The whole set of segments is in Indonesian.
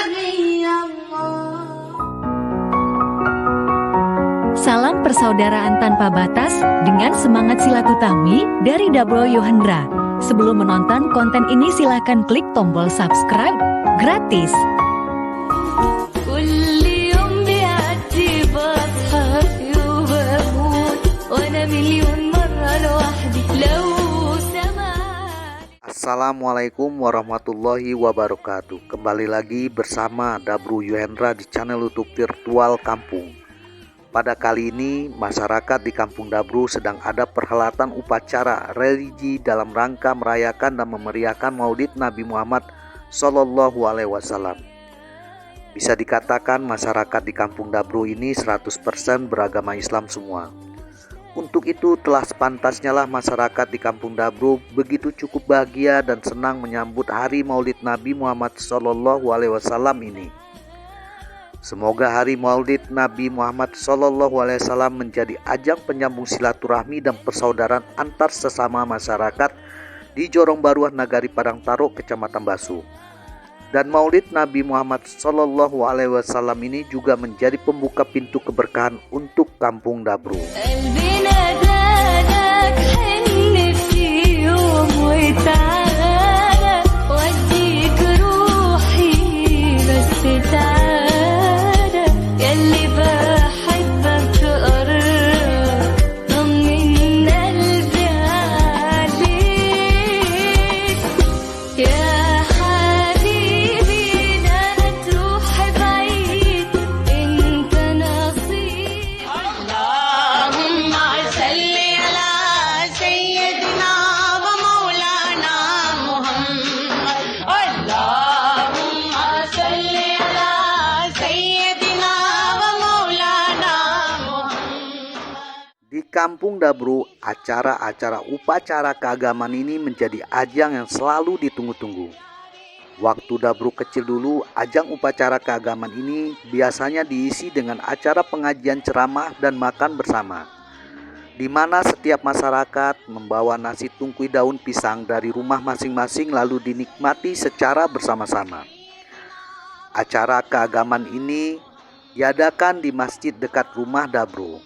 نبي الله. Salam persaudaraan tanpa batas dengan semangat silaturahmi dari Dabro Yohendra. Sebelum menonton konten ini silakan klik tombol subscribe gratis. Assalamualaikum warahmatullahi wabarakatuh. Kembali lagi bersama Dabro Yohendra di channel YouTube Virtual Kampung. Pada kali ini masyarakat di Kampung Dabro sedang ada perhelatan upacara religi dalam rangka merayakan dan memeriahkan Maulid Nabi Muhammad Sallallahu Alaihi Wasallam. Bisa dikatakan masyarakat di Kampung Dabro ini 100% beragama Islam semua. Untuk itu telah sepantasnya lah masyarakat di Kampung Dabro begitu cukup bahagia dan senang menyambut hari Maulid Nabi Muhammad Sallallahu Alaihi Wasallam ini. Semoga hari Maulid Nabi Muhammad Sallallahu Alaihi Wasallam menjadi ajang penyambung silaturahmi dan persaudaraan antar sesama masyarakat di Jorong Baruah, Nagari Padang Taro, Kecamatan Basu. Dan Maulid Nabi Muhammad Sallallahu Alaihi Wasallam ini juga menjadi pembuka pintu keberkahan untuk Kampung Dabro. Di Kampung Dabro, acara-acara upacara keagamaan ini menjadi ajang yang selalu ditunggu-tunggu. Waktu Dabro kecil dulu, ajang upacara keagamaan ini biasanya diisi dengan acara pengajian ceramah dan makan bersama, di mana setiap masyarakat membawa nasi tungkui daun pisang dari rumah masing-masing lalu dinikmati secara bersama-sama. Acara keagamaan ini diadakan di masjid dekat rumah Dabro.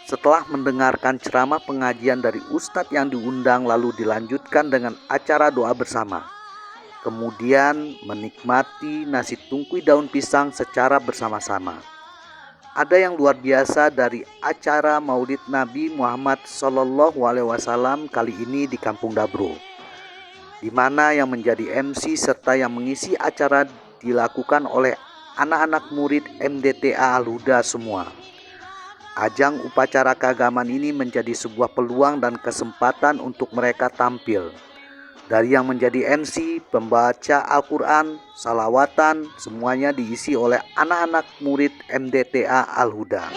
Setelah mendengarkan ceramah pengajian dari ustadz yang diundang, lalu dilanjutkan dengan acara doa bersama. Kemudian menikmati nasi tungkui daun pisang secara bersama-sama. Ada yang luar biasa dari acara Maulid Nabi Muhammad Sallallahu Alaihi Wasallam kali ini di Kampung Dabro, di mana yang menjadi MC serta yang mengisi acara dilakukan oleh anak-anak murid MDTA Al-Huda semua. Ajang upacara keagamaan ini menjadi sebuah peluang dan kesempatan untuk mereka tampil. Dari yang menjadi MC, pembaca Al-Quran, salawatan, semuanya diisi oleh anak-anak murid MDTA Al-Huda.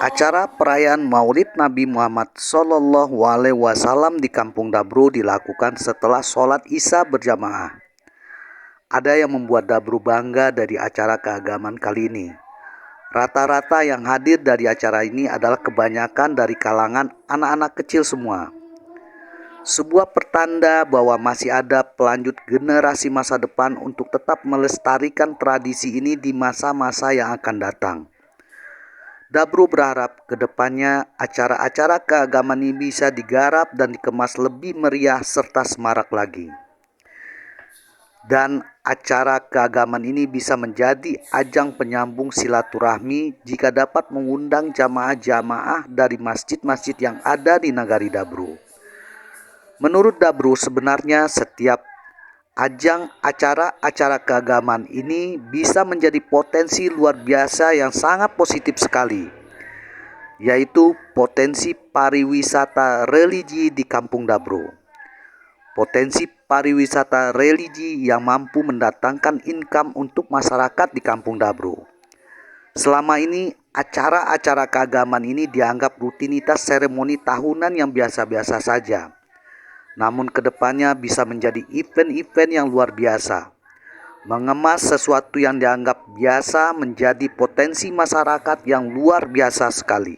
Acara perayaan Maulid Nabi Muhammad SAW di Kampung Dabru dilakukan setelah sholat Isya berjamaah. Ada yang membuat Dabru bangga dari acara keagamaan kali ini. Rata-rata yang hadir dari acara ini adalah kebanyakan dari kalangan anak-anak kecil semua. Sebuah pertanda bahwa masih ada pelanjut generasi masa depan untuk tetap melestarikan tradisi ini di masa-masa yang akan datang. Dabru berharap ke depannya acara-acara keagamaan ini bisa digarap dan dikemas lebih meriah serta semarak lagi. Dan acara keagamaan ini bisa menjadi ajang penyambung silaturahmi jika dapat mengundang jamaah-jamaah dari masjid-masjid yang ada di Nagari Dabru. Menurut Dabru, sebenarnya setiap ajang acara-acara keagamaan ini bisa menjadi potensi luar biasa yang sangat positif sekali, yaitu potensi pariwisata religi di Kampung Dabru. Potensi pariwisata religi yang mampu mendatangkan income untuk masyarakat di Kampung Dabru. Selama ini, acara-acara keagamaan ini dianggap rutinitas seremoni tahunan yang biasa-biasa saja. Namun kedepannya bisa menjadi event-event yang luar biasa. Mengemas sesuatu yang dianggap biasa menjadi potensi masyarakat yang luar biasa sekali.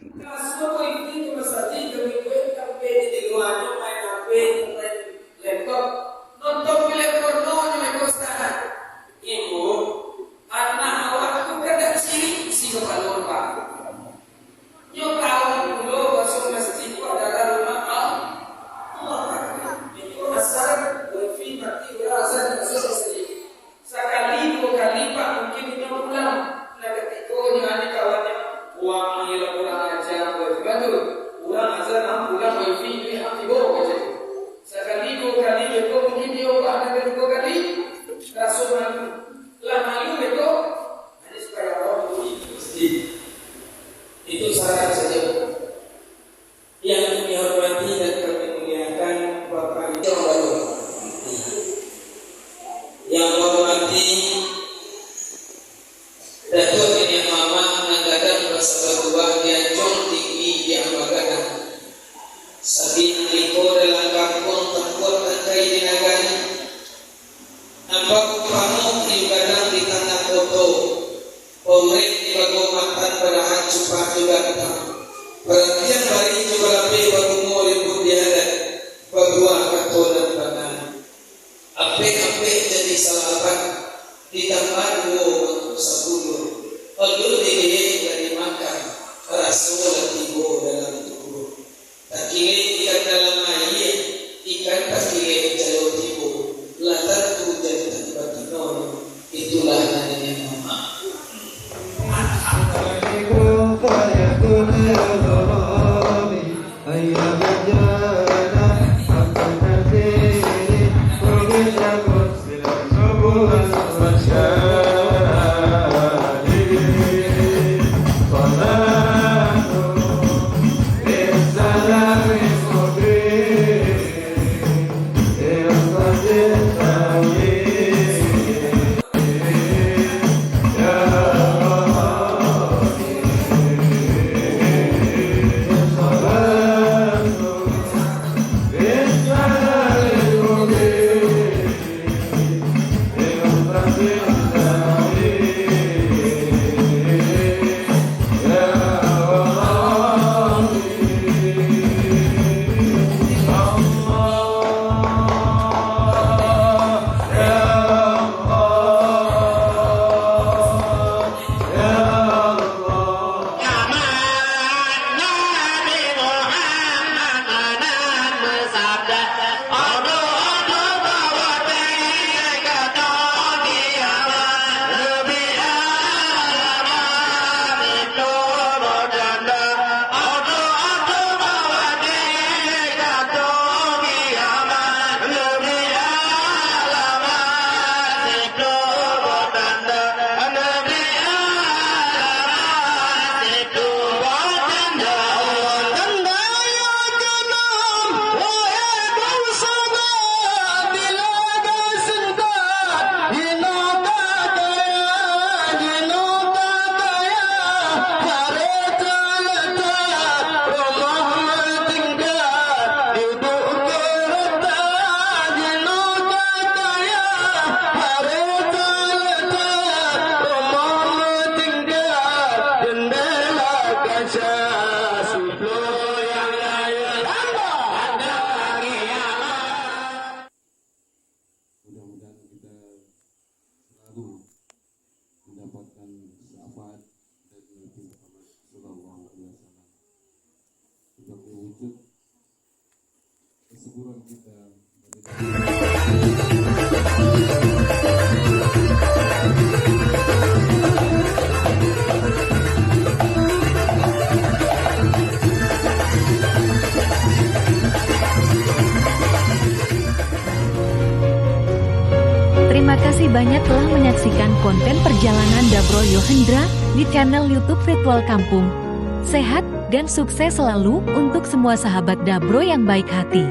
Sekali dua kali Pak mungkin kita pulang. Nah ketika ini ada kawannya uang yang pulang aja betul. wujud kesuburan kita. Terima kasih banyak telah menyaksikan konten perjalanan Dabro Yohendra di channel YouTube Virtual Kampung. Sehat dan sukses selalu untuk semua sahabat Dabro yang baik hati.